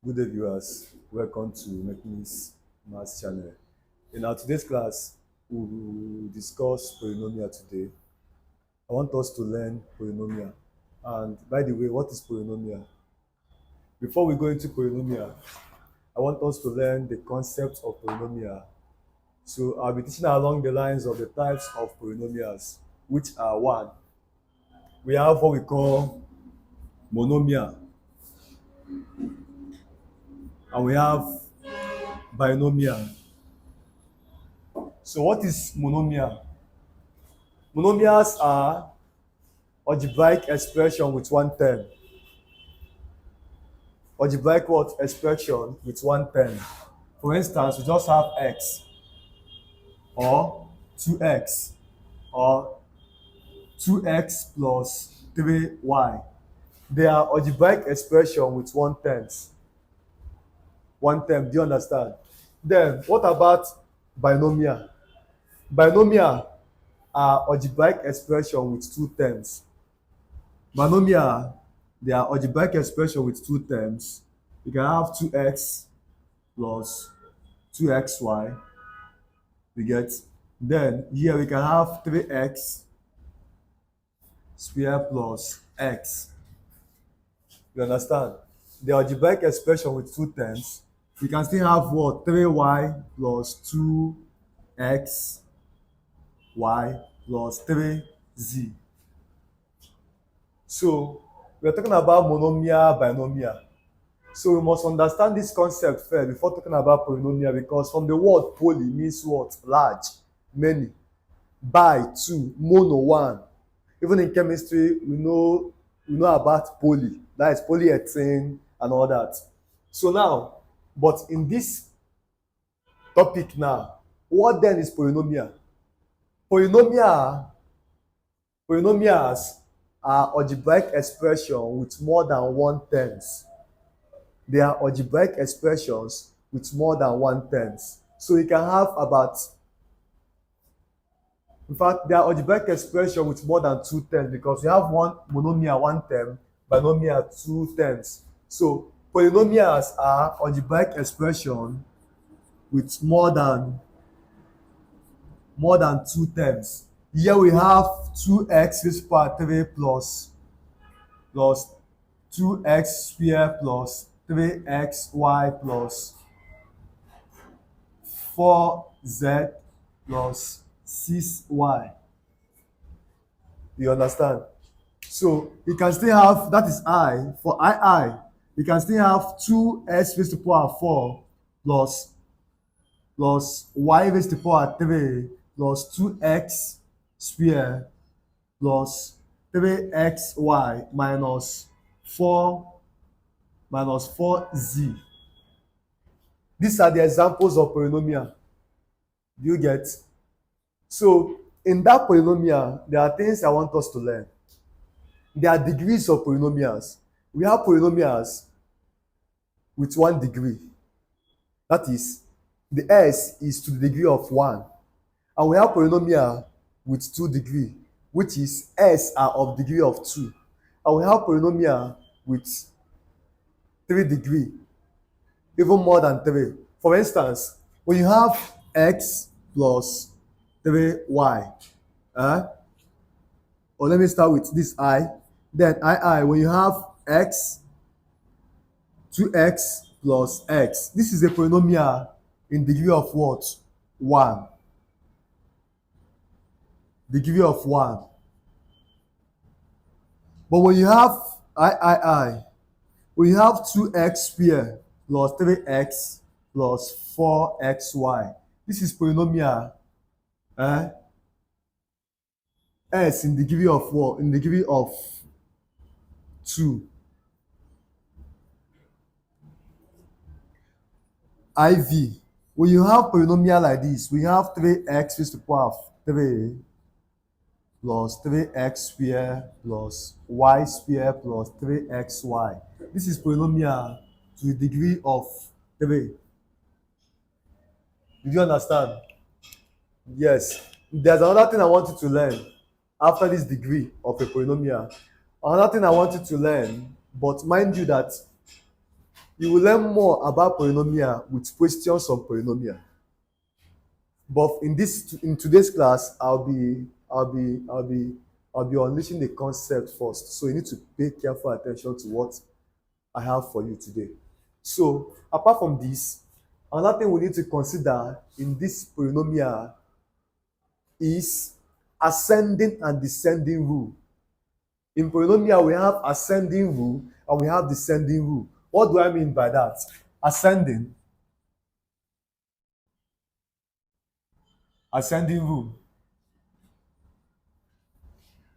Good day, viewers. Welcome to Mekini's Maths channel. In our today's class, we will discuss polynomial today. I want us to learn polynomial. And by the way, what is polynomial? Before we go into polynomial, I want us to learn the concept of polynomial. So I'll be teaching along the lines of the types of polynomials, which are one, we have what we call monomial, and we have binomial. So what is monomial? Monomials are algebraic expression with one term. Algebraic what? Expression with one term. For instance, we just have x or 2x or 2x plus 3y. They are algebraic expression with one term. One term, do you understand? Then what about binomial? Binomial are algebraic expression with two terms. Binomial, they are algebraic expression with two terms. You can have 2x plus 2xy. You get? Then here we can have 3x square plus x. You understand? The algebraic expression with two terms. We can still have what? 3y plus 2x y plus 3z. So we are talking about monomial, binomial. So we must understand this concept first before talking about polynomial, because from the word poly means what? Large, many. Bi, two, mono, one. Even in chemistry, we know about poly. That is polyethylene and all that. So now, but in this topic now, what then is polynomial? Polynomials are algebraic expression with more than one terms. They are algebraic expressions with more than one terms. So you can have about, in fact, they are algebraic expression with more than two terms, because you have one monomial, one term, binomial, two terms. So polynomials are algebraic expression with more than two terms. Here we have 2x raised to the power 3 plus 2x square plus 3xy plus 4z plus 6y. You understand? So you can still have, that is I. For I, you can still have 2x raised to the power 4 plus y raised to the power 3 plus 2x square plus 3xy minus 4z. These are the examples of polynomial. Do you get? So in that polynomial, there are things I want us to learn. There are degrees of polynomials. We have polynomials with one degree. That is, the s is to the degree of 1. And we have polynomial with 2 degree, which is s are of degree of 2. And we have polynomial with 3 degree, even more than 3. For instance, when you have x plus 3y, or let me start with this I, then when you have x, 2x plus x, this is a polynomial in degree of what? 1. Degree of 1. But when you have when you have 2x square plus 3x plus 4xy, this is polynomial s in degree of what? In degree of 2. IV, when you have polynomial like this, we have 3x raised to the power of 3 plus 3x square plus y square plus 3xy. This is polynomial to the degree of 3. Did you understand? Yes. There's another thing I want you to learn after this degree of a polynomial. Another thing I want you to learn, but mind you that You will learn more about polynomial with questions on polynomial. But in today's class, I'll be unleashing the concept first. So you need to pay careful attention to what I have for you today. So apart from this, another thing we need to consider in this polynomial is ascending and descending rule. In polynomial, we have ascending rule and we have descending rule. What do I mean by that? Ascending rule.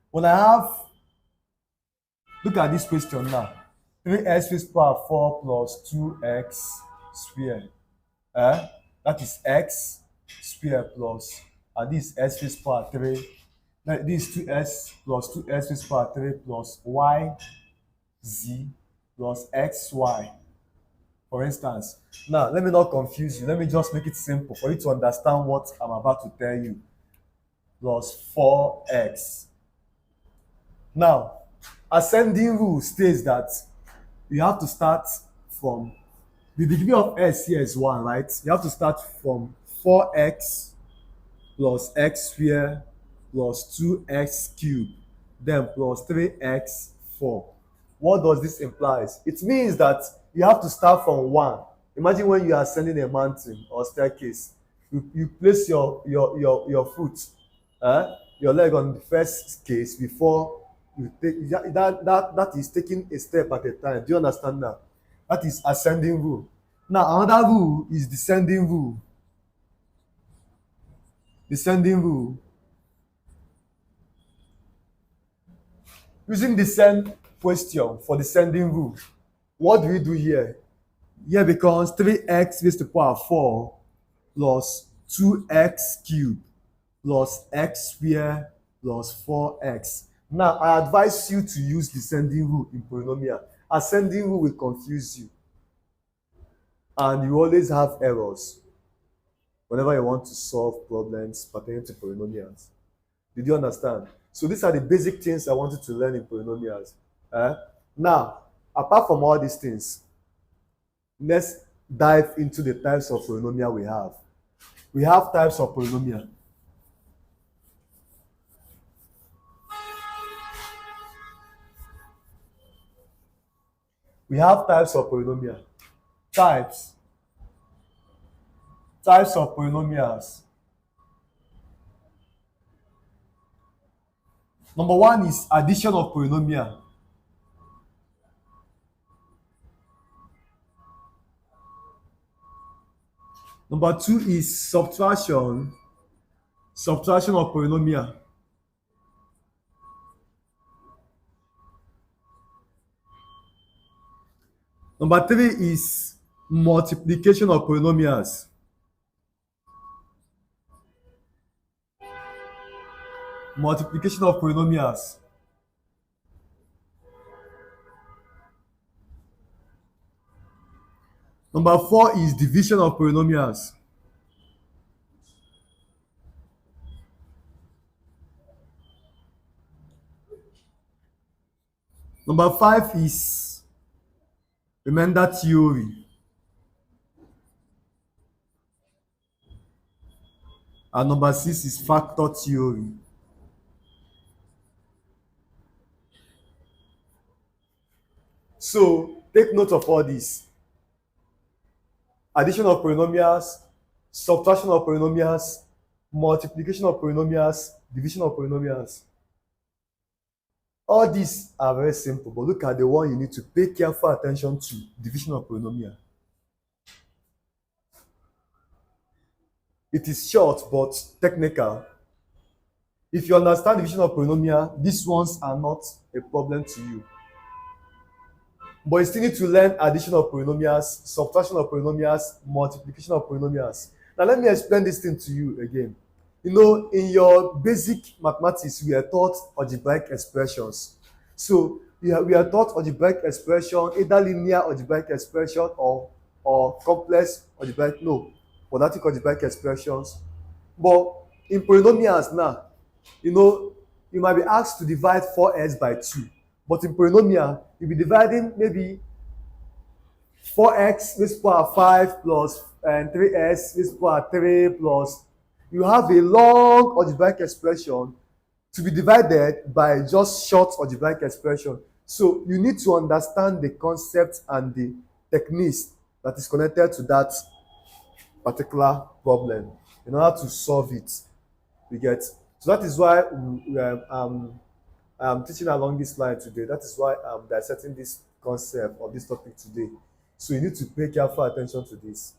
When I have, look at this question now. 3x raised to power 4 plus 2x square. That is x square plus, and this is x raised to power 3. This is 2x plus 2x raised to power 3 plus y z plus xy, for instance. Now, let me not confuse you. Let me just make it simple for you to understand what I'm about to tell you. Plus 4x. Now, ascending rule states that you have to start from the degree of s here is 1, right? You have to start from 4x plus x square plus 2x cubed, then plus 3x 4. What does this imply? It means that you have to start from 1. Imagine when you are ascending a mountain or staircase, you place your foot, your leg on the first case before you take that is taking a step at a time. Do you understand that? That is ascending rule. Now another rule is descending rule. Descending rule. Using descend question for descending rule, what do we do here? Here becomes 3x raised to the power 4 plus 2x cubed plus x square plus 4x. Now, I advise you to use descending rule in polynomial. Ascending rule will confuse you, and you always have errors whenever you want to solve problems pertaining to polynomials. Did you understand? So these are the basic things I wanted to learn in polynomials. Now, apart from all these things, let's dive into the types of polynomial we have. We have types of polynomial. We have types of polynomial. Types of polynomials. Number 1 is addition of polynomial. Number 2 is subtraction of polynomial. Number 3 is multiplication of polynomials. Multiplication of polynomials. Number 4 is division of polynomials. Number 5 is remainder theory. And number 6 is factor theory. So take note of all this. Addition of polynomials, subtraction of polynomials, multiplication of polynomials, division of polynomials. All these are very simple, but look at the one you need to pay careful attention to, division of polynomial. It is short but technical. If you understand division of polynomial, these ones are not a problem to you. But you still need to learn addition of polynomials, subtraction of polynomials, multiplication of polynomials. Now let me explain this thing to you again. You know, in your basic mathematics, we are taught algebraic expressions. So we are taught algebraic expression, either linear algebraic expression or complex algebraic, quadratic algebraic expressions. But in polynomials now, you know, you might be asked to divide 4x by 2. But in polynomial, you'll be dividing maybe 4x raised to the power 5 plus and 3x raised to the power 3 plus, you have a long algebraic expression to be divided by just short algebraic expression. So you need to understand the concept and the techniques that is connected to that particular problem in order to solve it. You get? So that is why I'm teaching along this line today. That is why I'm dissecting this concept of this topic today. So you need to pay careful attention to this.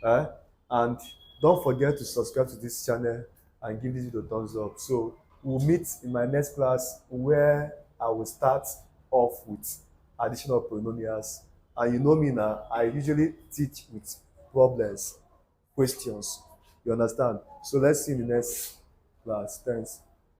Eh? And don't forget to subscribe to this channel and give this video a thumbs up. So we'll meet in my next class where I will start off with additional polynomials. And you know me now, I usually teach with problems, questions. You understand? So let's see in the next class. Thanks.